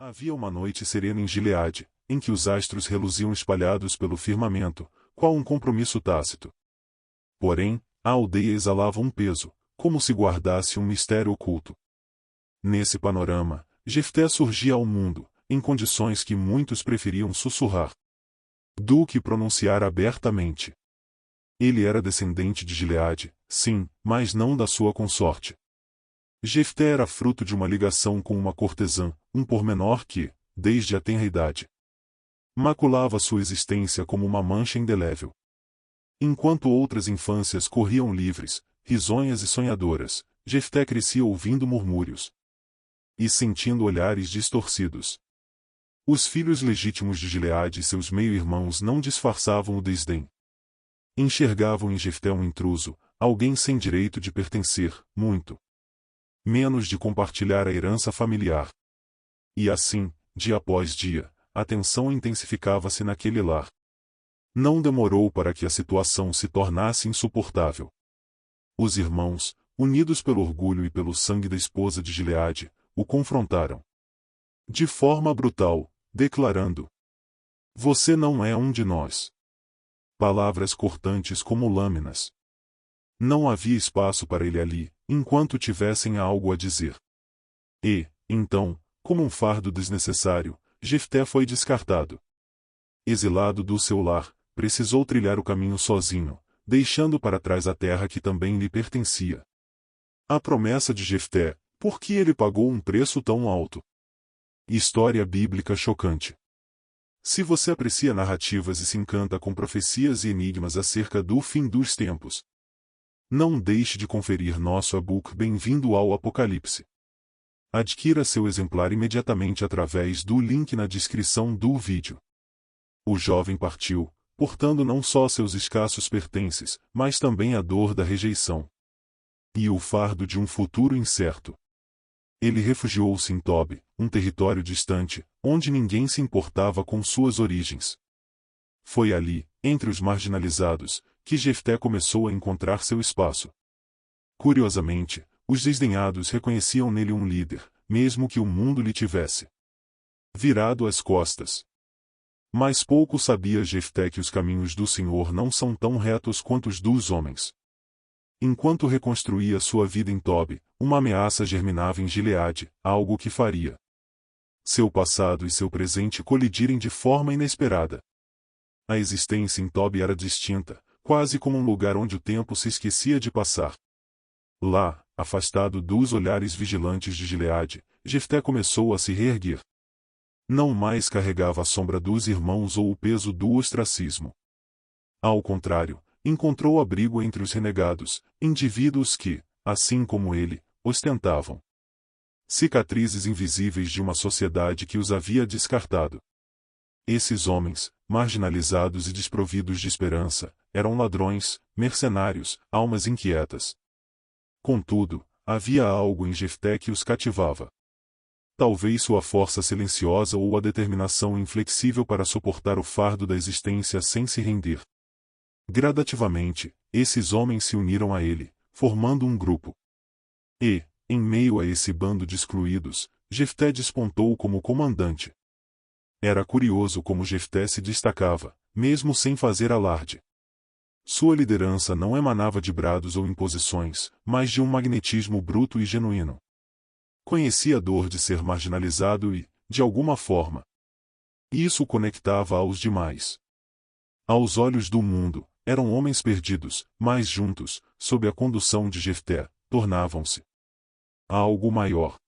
Havia uma noite serena em Gileade, em que os astros reluziam espalhados pelo firmamento, qual um compromisso tácito. Porém, a aldeia exalava um peso, como se guardasse um mistério oculto. Nesse panorama, Jefté surgia ao mundo, em condições que muitos preferiam sussurrar do que pronunciar abertamente. Ele era descendente de Gileade, sim, mas não da sua consorte. Jefté era fruto de uma ligação com uma cortesã, um pormenor que, desde a tenra idade, maculava sua existência como uma mancha indelével. Enquanto outras infâncias corriam livres, risonhas e sonhadoras, Jefté crescia ouvindo murmúrios e sentindo olhares distorcidos. Os filhos legítimos de Gileade e seus meio-irmãos não disfarçavam o desdém. Enxergavam em Jefté um intruso, alguém sem direito de pertencer, muito menos de compartilhar a herança familiar. E assim, dia após dia, a tensão intensificava-se naquele lar. Não demorou para que a situação se tornasse insuportável. Os irmãos, unidos pelo orgulho e pelo sangue da esposa de Gileade, o confrontaram de forma brutal, declarando: "Você não é um de nós." Palavras cortantes como lâminas. Não havia espaço para ele ali, enquanto tivessem algo a dizer. E, então, como um fardo desnecessário, Jefté foi descartado. Exilado do seu lar, precisou trilhar o caminho sozinho, deixando para trás a terra que também lhe pertencia. A promessa de Jefté, por que ele pagou um preço tão alto? História bíblica chocante. Se você aprecia narrativas e se encanta com profecias e enigmas acerca do fim dos tempos, não deixe de conferir nosso e-book Bem-vindo ao Apocalipse. Adquira seu exemplar imediatamente através do link na descrição do vídeo. O jovem partiu, portando não só seus escassos pertences, mas também a dor da rejeição e o fardo de um futuro incerto. Ele refugiou-se em Tob, um território distante, onde ninguém se importava com suas origens. Foi ali, entre os marginalizados, que Jefté começou a encontrar seu espaço. Curiosamente, os desdenhados reconheciam nele um líder, mesmo que o mundo lhe tivesse virado as costas. Mas pouco sabia Jefté que os caminhos do Senhor não são tão retos quanto os dos homens. Enquanto reconstruía sua vida em Tob, uma ameaça germinava em Gileade, algo que faria seu passado e seu presente colidirem de forma inesperada. A existência em Tob era distinta, quase como um lugar onde o tempo se esquecia de passar. Lá, afastado dos olhares vigilantes de Gileade, Jefté começou a se reerguer. Não mais carregava a sombra dos irmãos ou o peso do ostracismo. Ao contrário, encontrou abrigo entre os renegados, indivíduos que, assim como ele, ostentavam cicatrizes invisíveis de uma sociedade que os havia descartado. Esses homens, marginalizados e desprovidos de esperança, eram ladrões, mercenários, almas inquietas. Contudo, havia algo em Jefté que os cativava. Talvez sua força silenciosa ou a determinação inflexível para suportar o fardo da existência sem se render. Gradativamente, esses homens se uniram a ele, formando um grupo. E, em meio a esse bando de excluídos, Jefté despontou como comandante. Era curioso como Jefté se destacava, mesmo sem fazer alarde. Sua liderança não emanava de brados ou imposições, mas de um magnetismo bruto e genuíno. Conhecia a dor de ser marginalizado e, de alguma forma, isso o conectava aos demais. Aos olhos do mundo, eram homens perdidos, mas juntos, sob a condução de Jefté, tornavam-se algo maior.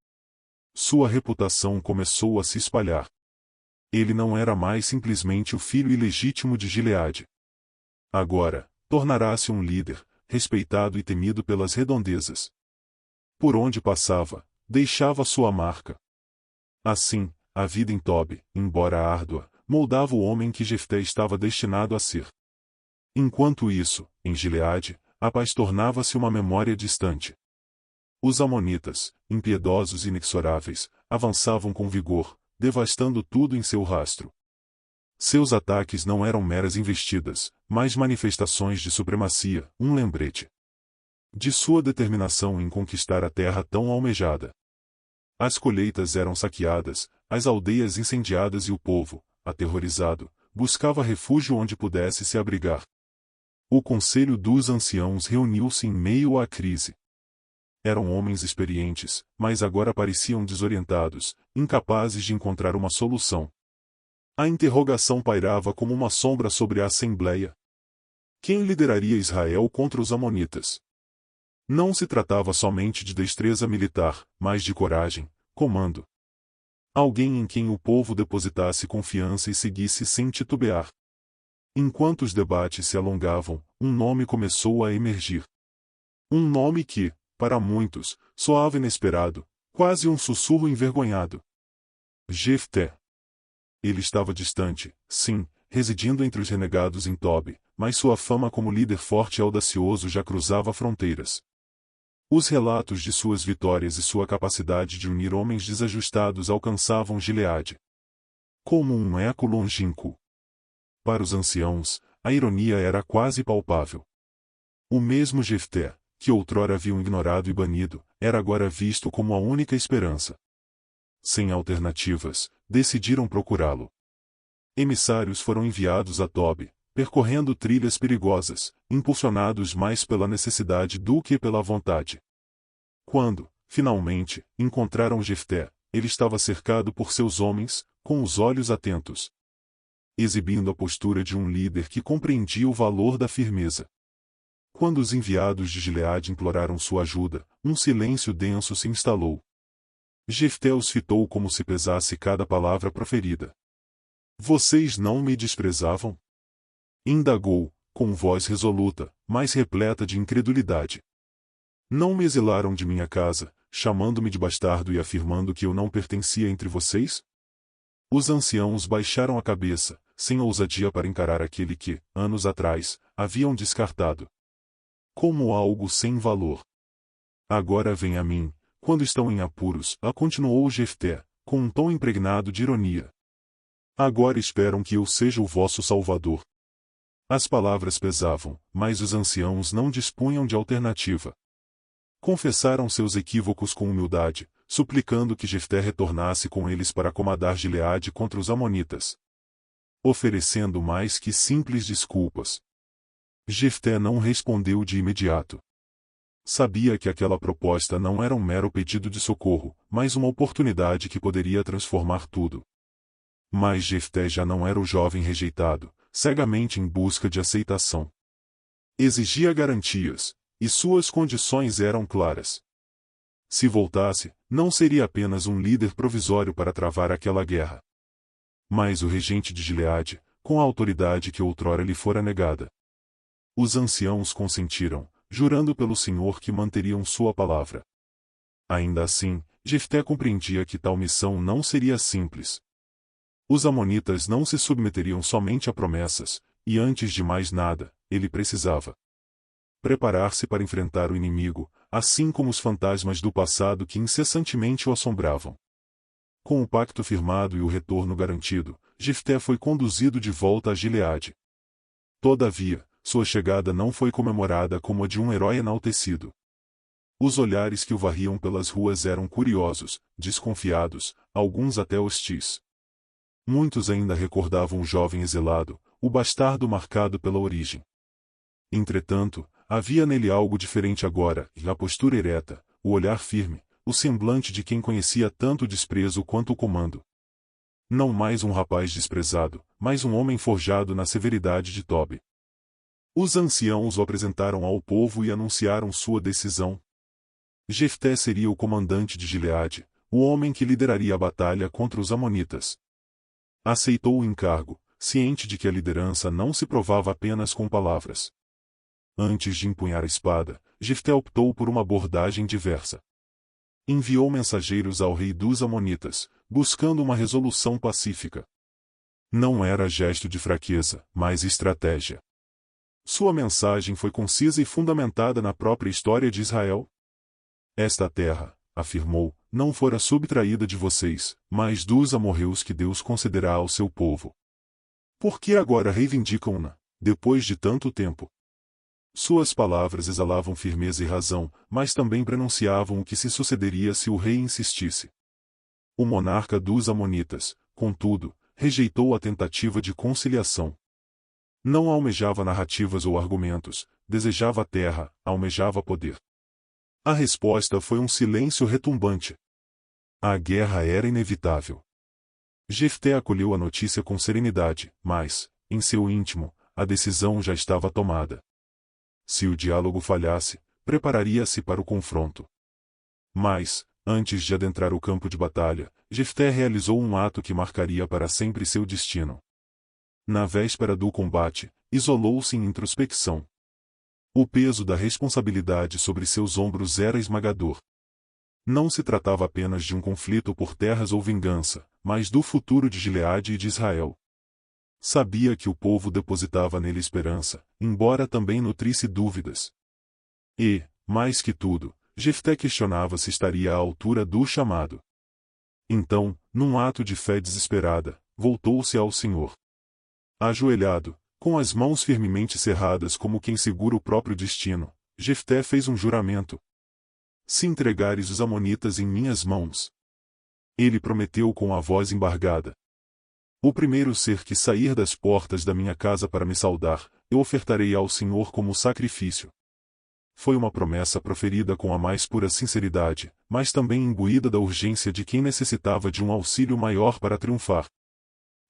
Sua reputação começou a se espalhar. Ele não era mais simplesmente o filho ilegítimo de Gileade. Agora, tornará-se um líder, respeitado e temido pelas redondezas. Por onde passava, deixava sua marca. Assim, a vida em Tob, embora árdua, moldava o homem que Jefté estava destinado a ser. Enquanto isso, em Gileade, a paz tornava-se uma memória distante. Os amonitas, impiedosos e inexoráveis, avançavam com vigor, devastando tudo em seu rastro. Seus ataques não eram meras investidas, mas manifestações de supremacia, um lembrete de sua determinação em conquistar a terra tão almejada. As colheitas eram saqueadas, as aldeias incendiadas e o povo, aterrorizado, buscava refúgio onde pudesse se abrigar. O conselho dos anciãos reuniu-se em meio à crise. Eram homens experientes, mas agora pareciam desorientados, incapazes de encontrar uma solução. A interrogação pairava como uma sombra sobre a Assembleia. Quem lideraria Israel contra os amonitas? Não se tratava somente de destreza militar, mas de coragem, comando. Alguém em quem o povo depositasse confiança e seguisse sem titubear. Enquanto os debates se alongavam, um nome começou a emergir. Um nome que, para muitos, soava inesperado, quase um sussurro envergonhado. Jefté. Ele estava distante, sim, residindo entre os renegados em Tob, mas sua fama como líder forte e audacioso já cruzava fronteiras. Os relatos de suas vitórias e sua capacidade de unir homens desajustados alcançavam Gileade. Como um eco longínquo. Para os anciãos, a ironia era quase palpável. O mesmo Jefté, que outrora haviam ignorado e banido, era agora visto como a única esperança. Sem alternativas, decidiram procurá-lo. Emissários foram enviados a Tob, percorrendo trilhas perigosas, impulsionados mais pela necessidade do que pela vontade. Quando, finalmente, encontraram Jefté, ele estava cercado por seus homens, com os olhos atentos, exibindo a postura de um líder que compreendia o valor da firmeza. Quando os enviados de Gileade imploraram sua ajuda, um silêncio denso se instalou. Jefté os fitou como se pesasse cada palavra proferida. Vocês não me desprezavam? Indagou, com voz resoluta, mas repleta de incredulidade. Não me exilaram de minha casa, chamando-me de bastardo e afirmando que eu não pertencia entre vocês? Os anciãos baixaram a cabeça, sem ousadia para encarar aquele que, anos atrás, haviam descartado como algo sem valor. Agora vem a mim, quando estão em apuros, continuou Jefté, com um tom impregnado de ironia. Agora esperam que eu seja o vosso salvador. As palavras pesavam, mas os anciãos não dispunham de alternativa. Confessaram seus equívocos com humildade, suplicando que Jefté retornasse com eles para comandar Gileade contra os amonitas. Oferecendo mais que simples desculpas. Jefté não respondeu de imediato. Sabia que aquela proposta não era um mero pedido de socorro, mas uma oportunidade que poderia transformar tudo. Mas Jefté já não era o jovem rejeitado, cegamente em busca de aceitação. Exigia garantias, e suas condições eram claras. Se voltasse, não seria apenas um líder provisório para travar aquela guerra, mas o regente de Gileade, com a autoridade que outrora lhe fora negada. Os anciãos consentiram, jurando pelo Senhor que manteriam sua palavra. Ainda assim, Jefté compreendia que tal missão não seria simples. Os amonitas não se submeteriam somente a promessas, e antes de mais nada, ele precisava preparar-se para enfrentar o inimigo, assim como os fantasmas do passado que incessantemente o assombravam. Com o pacto firmado e o retorno garantido, Jefté foi conduzido de volta a Gileade. Todavia, sua chegada não foi comemorada como a de um herói enaltecido. Os olhares que o varriam pelas ruas eram curiosos, desconfiados, alguns até hostis. Muitos ainda recordavam o jovem exilado, o bastardo marcado pela origem. Entretanto, havia nele algo diferente agora, e a postura ereta, o olhar firme, o semblante de quem conhecia tanto o desprezo quanto o comando. Não mais um rapaz desprezado, mas um homem forjado na severidade de Tob. Os anciãos o apresentaram ao povo e anunciaram sua decisão. Jefté seria o comandante de Gileade, o homem que lideraria a batalha contra os amonitas. Aceitou o encargo, ciente de que a liderança não se provava apenas com palavras. Antes de empunhar a espada, Jefté optou por uma abordagem diversa. Enviou mensageiros ao rei dos amonitas, buscando uma resolução pacífica. Não era gesto de fraqueza, mas estratégia. Sua mensagem foi concisa e fundamentada na própria história de Israel. Esta terra, afirmou, não fora subtraída de vocês, mas dos amorreus que Deus concederá ao seu povo. Por que agora reivindicam-na, depois de tanto tempo? Suas palavras exalavam firmeza e razão, mas também prenunciavam o que se sucederia se o rei insistisse. O monarca dos Amonitas, contudo, rejeitou a tentativa de conciliação. Não almejava narrativas ou argumentos, desejava terra, almejava poder. A resposta foi um silêncio retumbante. A guerra era inevitável. Jefté acolheu a notícia com serenidade, mas, em seu íntimo, a decisão já estava tomada. Se o diálogo falhasse, prepararia-se para o confronto. Mas, antes de adentrar o campo de batalha, Jefté realizou um ato que marcaria para sempre seu destino. Na véspera do combate, isolou-se em introspecção. O peso da responsabilidade sobre seus ombros era esmagador. Não se tratava apenas de um conflito por terras ou vingança, mas do futuro de Gileade e de Israel. Sabia que o povo depositava nele esperança, embora também nutrisse dúvidas. E, mais que tudo, Jefté questionava se estaria à altura do chamado. Então, num ato de fé desesperada, voltou-se ao Senhor. Ajoelhado, com as mãos firmemente cerradas como quem segura o próprio destino, Jefté fez um juramento. Se entregares os amonitas em minhas mãos. Ele prometeu com a voz embargada. O primeiro ser que sair das portas da minha casa para me saudar, eu ofertarei ao Senhor como sacrifício. Foi uma promessa proferida com a mais pura sinceridade, mas também imbuída da urgência de quem necessitava de um auxílio maior para triunfar.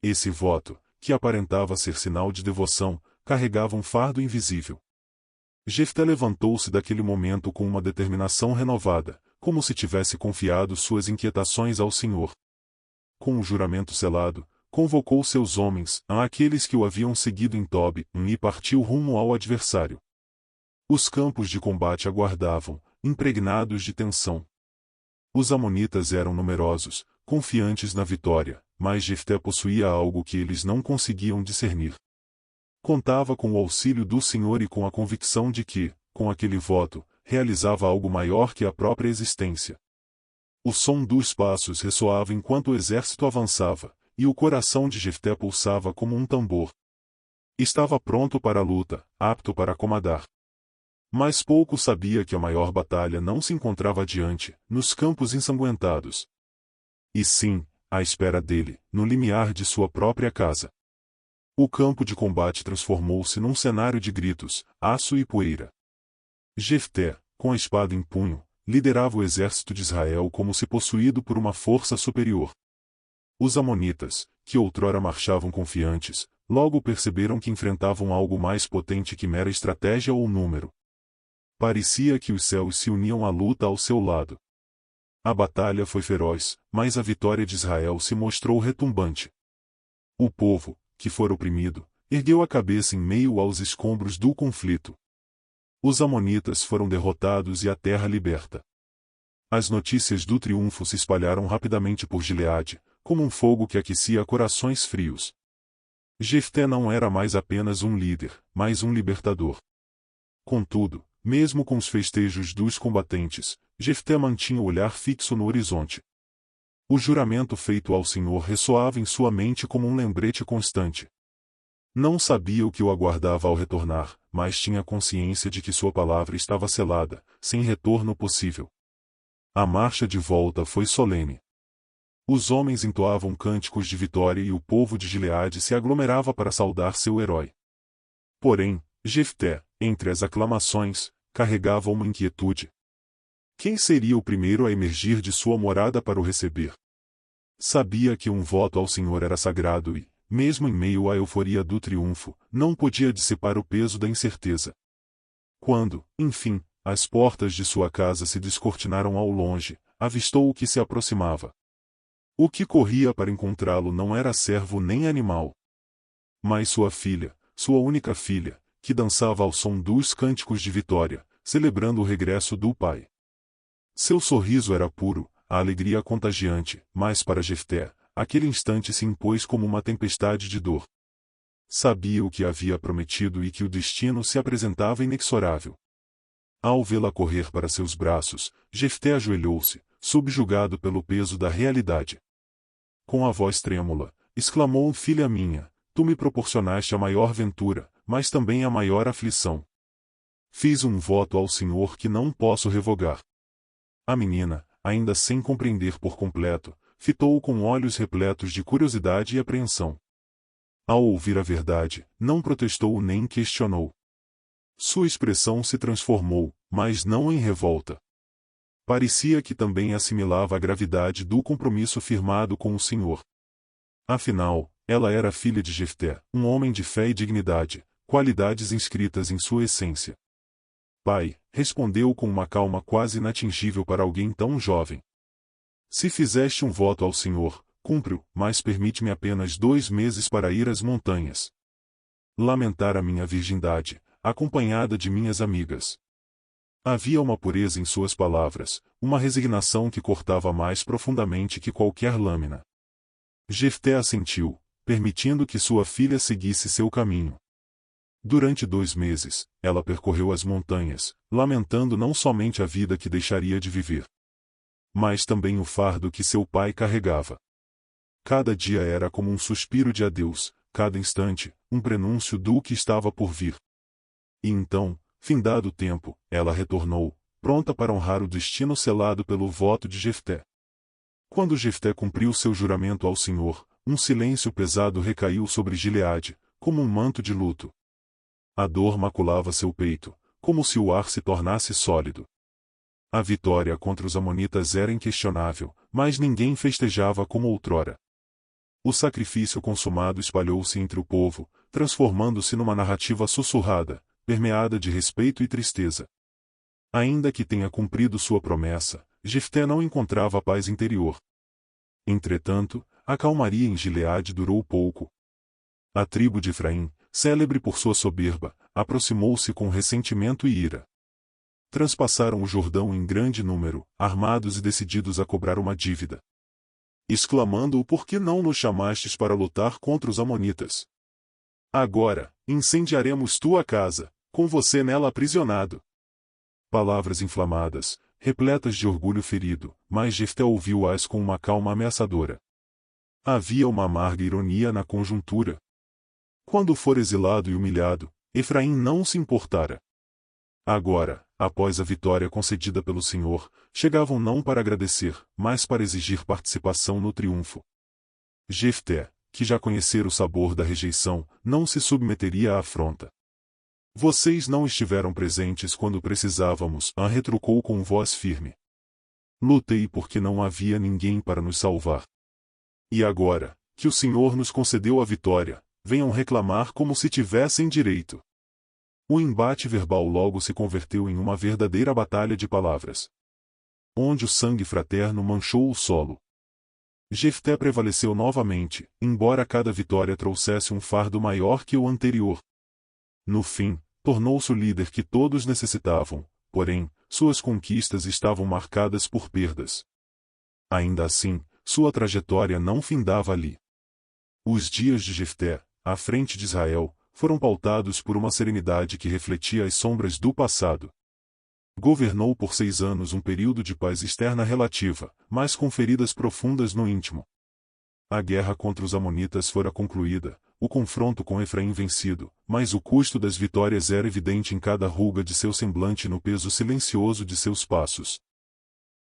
Esse voto, que aparentava ser sinal de devoção, carregava um fardo invisível. Jefté levantou-se daquele momento com uma determinação renovada, como se tivesse confiado suas inquietações ao Senhor. Com o juramento selado, convocou seus homens, aqueles que o haviam seguido em Tob, e partiu rumo ao adversário. Os campos de combate aguardavam, impregnados de tensão. Os amonitas eram numerosos, confiantes na vitória, mas Jefté possuía algo que eles não conseguiam discernir. Contava com o auxílio do Senhor e com a convicção de que, com aquele voto, realizava algo maior que a própria existência. O som dos passos ressoava enquanto o exército avançava, e o coração de Jefté pulsava como um tambor. Estava pronto para a luta, apto para comandar. Mas pouco sabia que a maior batalha não se encontrava adiante, nos campos ensanguentados. E sim, à espera dele, no limiar de sua própria casa. O campo de combate transformou-se num cenário de gritos, aço e poeira. Jefté, com a espada em punho, liderava o exército de Israel como se possuído por uma força superior. Os amonitas, que outrora marchavam confiantes, logo perceberam que enfrentavam algo mais potente que mera estratégia ou número. Parecia que os céus se uniam à luta ao seu lado. A batalha foi feroz, mas a vitória de Israel se mostrou retumbante. O povo, que fora oprimido, ergueu a cabeça em meio aos escombros do conflito. Os amonitas foram derrotados e a terra liberta. As notícias do triunfo se espalharam rapidamente por Gileade, como um fogo que aquecia corações frios. Jefté não era mais apenas um líder, mas um libertador. Contudo, mesmo com os festejos dos combatentes, Jefté mantinha o olhar fixo no horizonte. O juramento feito ao Senhor ressoava em sua mente como um lembrete constante. Não sabia o que o aguardava ao retornar, mas tinha consciência de que sua palavra estava selada, sem retorno possível. A marcha de volta foi solene. Os homens entoavam cânticos de vitória e o povo de Gileade se aglomerava para saudar seu herói. Porém, Jefté, entre as aclamações, carregava uma inquietude. Quem seria o primeiro a emergir de sua morada para o receber? Sabia que um voto ao Senhor era sagrado e, mesmo em meio à euforia do triunfo, não podia dissipar o peso da incerteza. Quando, enfim, as portas de sua casa se descortinaram ao longe, avistou o que se aproximava. O que corria para encontrá-lo não era servo nem animal, mas sua filha, sua única filha, que dançava ao som dos cânticos de vitória, celebrando o regresso do pai. Seu sorriso era puro, a alegria contagiante, mas para Jefté, aquele instante se impôs como uma tempestade de dor. Sabia o que havia prometido e que o destino se apresentava inexorável. Ao vê-la correr para seus braços, Jefté ajoelhou-se, subjugado pelo peso da realidade. Com a voz trêmula, exclamou: "Filha minha, tu me proporcionaste a maior ventura, mas também a maior aflição. Fiz um voto ao Senhor que não posso revogar." A menina, ainda sem compreender por completo, fitou-o com olhos repletos de curiosidade e apreensão. Ao ouvir a verdade, não protestou nem questionou. Sua expressão se transformou, mas não em revolta. Parecia que também assimilava a gravidade do compromisso firmado com o Senhor. Afinal, ela era filha de Jefté, um homem de fé e dignidade, qualidades inscritas em sua essência. Pai, respondeu com uma calma quase inatingível para alguém tão jovem. Se fizeste um voto ao Senhor, cumpre-o, mas permite-me apenas 2 meses para ir às montanhas. Lamentar a minha virgindade, acompanhada de minhas amigas. Havia uma pureza em suas palavras, uma resignação que cortava mais profundamente que qualquer lâmina. Jefté assentiu, permitindo que sua filha seguisse seu caminho. Durante 2 meses, ela percorreu as montanhas, lamentando não somente a vida que deixaria de viver, mas também o fardo que seu pai carregava. Cada dia era como um suspiro de adeus, cada instante, um prenúncio do que estava por vir. E então, findado o tempo, ela retornou, pronta para honrar o destino selado pelo voto de Jefté. Quando Jefté cumpriu seu juramento ao Senhor, um silêncio pesado recaiu sobre Gileade, como um manto de luto. A dor maculava seu peito, como se o ar se tornasse sólido. A vitória contra os amonitas era inquestionável, mas ninguém festejava como outrora. O sacrifício consumado espalhou-se entre o povo, transformando-se numa narrativa sussurrada, permeada de respeito e tristeza. Ainda que tenha cumprido sua promessa, Jefté não encontrava paz interior. Entretanto, a calmaria em Gileade durou pouco. A tribo de Efraim, célebre por sua soberba, aproximou-se com ressentimento e ira. Transpassaram o Jordão em grande número, armados e decididos a cobrar uma dívida. Exclamando: por que não nos chamastes para lutar contra os amonitas? Agora, incendiaremos tua casa, com você nela aprisionado. Palavras inflamadas, repletas de orgulho ferido, mas Jefté ouviu-as com uma calma ameaçadora. Havia uma amarga ironia na conjuntura. Quando for exilado e humilhado, Efraim não se importara. Agora, após a vitória concedida pelo Senhor, chegavam não para agradecer, mas para exigir participação no triunfo. Jefté, que já conhecera o sabor da rejeição, não se submeteria à afronta. Vocês não estiveram presentes quando precisávamos, retrucou com voz firme. Lutei porque não havia ninguém para nos salvar. E agora, que o Senhor nos concedeu a vitória, venham reclamar como se tivessem direito. O embate verbal logo se converteu em uma verdadeira batalha de palavras, onde o sangue fraterno manchou o solo. Jefté prevaleceu novamente, embora cada vitória trouxesse um fardo maior que o anterior. No fim, tornou-se o líder que todos necessitavam, porém, suas conquistas estavam marcadas por perdas. Ainda assim, sua trajetória não findava ali. Os dias de Jefté, à frente de Israel, foram pautados por uma serenidade que refletia as sombras do passado. Governou por 6 anos um período de paz externa relativa, mas com feridas profundas no íntimo. A guerra contra os amonitas fora concluída, o confronto com Efraim vencido, mas o custo das vitórias era evidente em cada ruga de seu semblante e no peso silencioso de seus passos.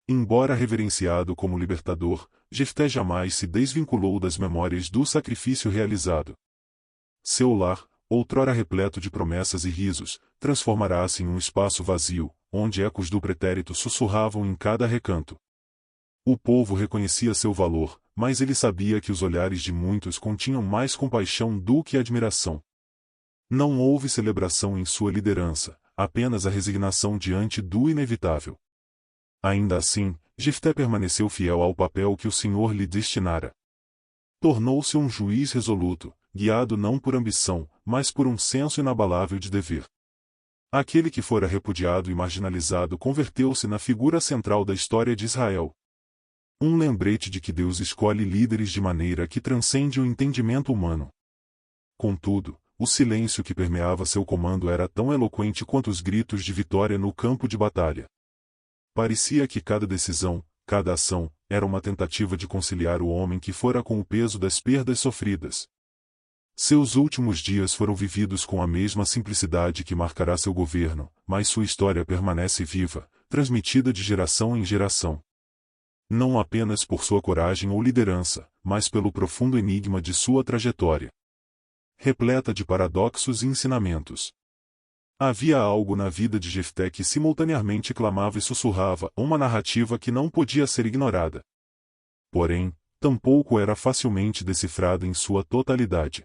Embora reverenciado como libertador, Jefté jamais se desvinculou das memórias do sacrifício realizado. Seu lar, outrora repleto de promessas e risos, transformará-se em um espaço vazio, onde ecos do pretérito sussurravam em cada recanto. O povo reconhecia seu valor, mas ele sabia que os olhares de muitos continham mais compaixão do que admiração. Não houve celebração em sua liderança, apenas a resignação diante do inevitável. Ainda assim, Jefté permaneceu fiel ao papel que o Senhor lhe destinara. Tornou-se um juiz resoluto, guiado não por ambição, mas por um senso inabalável de dever. Aquele que fora repudiado e marginalizado converteu-se na figura central da história de Israel. Um lembrete de que Deus escolhe líderes de maneira que transcende o entendimento humano. Contudo, o silêncio que permeava seu comando era tão eloquente quanto os gritos de vitória no campo de batalha. Parecia que cada decisão, cada ação, era uma tentativa de conciliar o homem que fora com o peso das perdas sofridas. Seus últimos dias foram vividos com a mesma simplicidade que marcará seu governo, mas sua história permanece viva, transmitida de geração em geração. não apenas por sua coragem ou liderança, mas pelo profundo enigma de sua trajetória. Repleta de paradoxos e ensinamentos. Havia algo na vida de Jefté que simultaneamente clamava e sussurrava, uma narrativa que não podia ser ignorada. Porém, tampouco era facilmente decifrada em sua totalidade.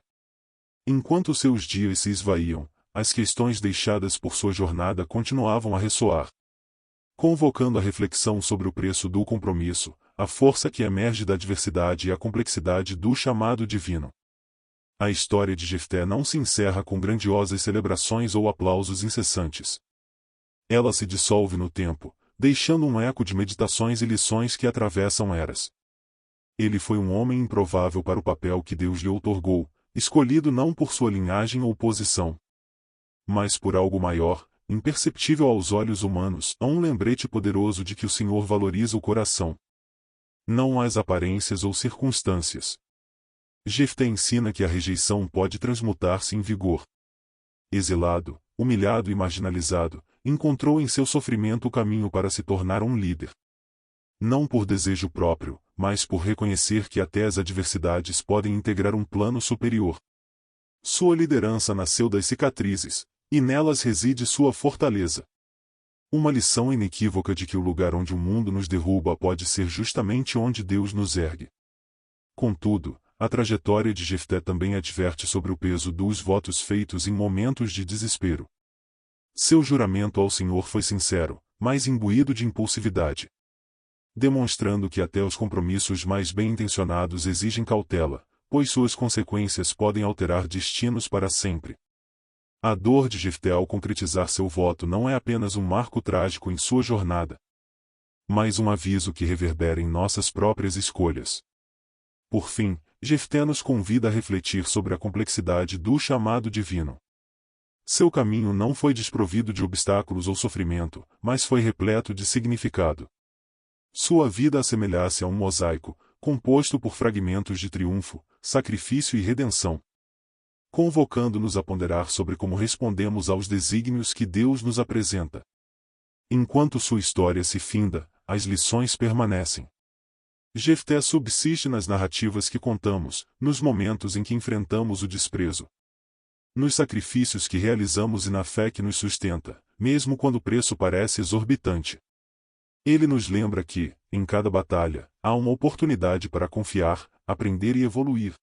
Enquanto seus dias se esvaíam, as questões deixadas por sua jornada continuavam a ressoar, convocando a reflexão sobre o preço do compromisso, a força que emerge da adversidade e a complexidade do chamado divino. A história de Jefté não se encerra com grandiosas celebrações ou aplausos incessantes. Ela se dissolve no tempo, deixando um eco de meditações e lições que atravessam eras. Ele foi um homem improvável para o papel que Deus lhe outorgou, escolhido não por sua linhagem ou posição, mas por algo maior, imperceptível aos olhos humanos, um lembrete poderoso de que o Senhor valoriza o coração, não as aparências ou circunstâncias. Jefté ensina que a rejeição pode transmutar-se em vigor. Exilado, humilhado e marginalizado, encontrou em seu sofrimento o caminho para se tornar um líder. Não por desejo próprio, mas por reconhecer que até as adversidades podem integrar um plano superior. Sua liderança nasceu das cicatrizes, e nelas reside sua fortaleza. Uma lição inequívoca de que o lugar onde o mundo nos derruba pode ser justamente onde Deus nos ergue. Contudo, a trajetória de Jefté também adverte sobre o peso dos votos feitos em momentos de desespero. Seu juramento ao Senhor foi sincero, mas imbuído de impulsividade, demonstrando que até os compromissos mais bem-intencionados exigem cautela, pois suas consequências podem alterar destinos para sempre. A dor de Jefté ao concretizar seu voto não é apenas um marco trágico em sua jornada, mas um aviso que reverbera em nossas próprias escolhas. Por fim, Jefté nos convida a refletir sobre a complexidade do chamado divino. Seu caminho não foi desprovido de obstáculos ou sofrimento, mas foi repleto de significado. Sua vida assemelha-se a um mosaico, composto por fragmentos de triunfo, sacrifício e redenção, convocando-nos a ponderar sobre como respondemos aos desígnios que Deus nos apresenta. Enquanto sua história se finda, as lições permanecem. Jefté subsiste nas narrativas que contamos, nos momentos em que enfrentamos o desprezo, nos sacrifícios que realizamos e na fé que nos sustenta, mesmo quando o preço parece exorbitante. Ele nos lembra que, em cada batalha, há uma oportunidade para confiar, aprender e evoluir.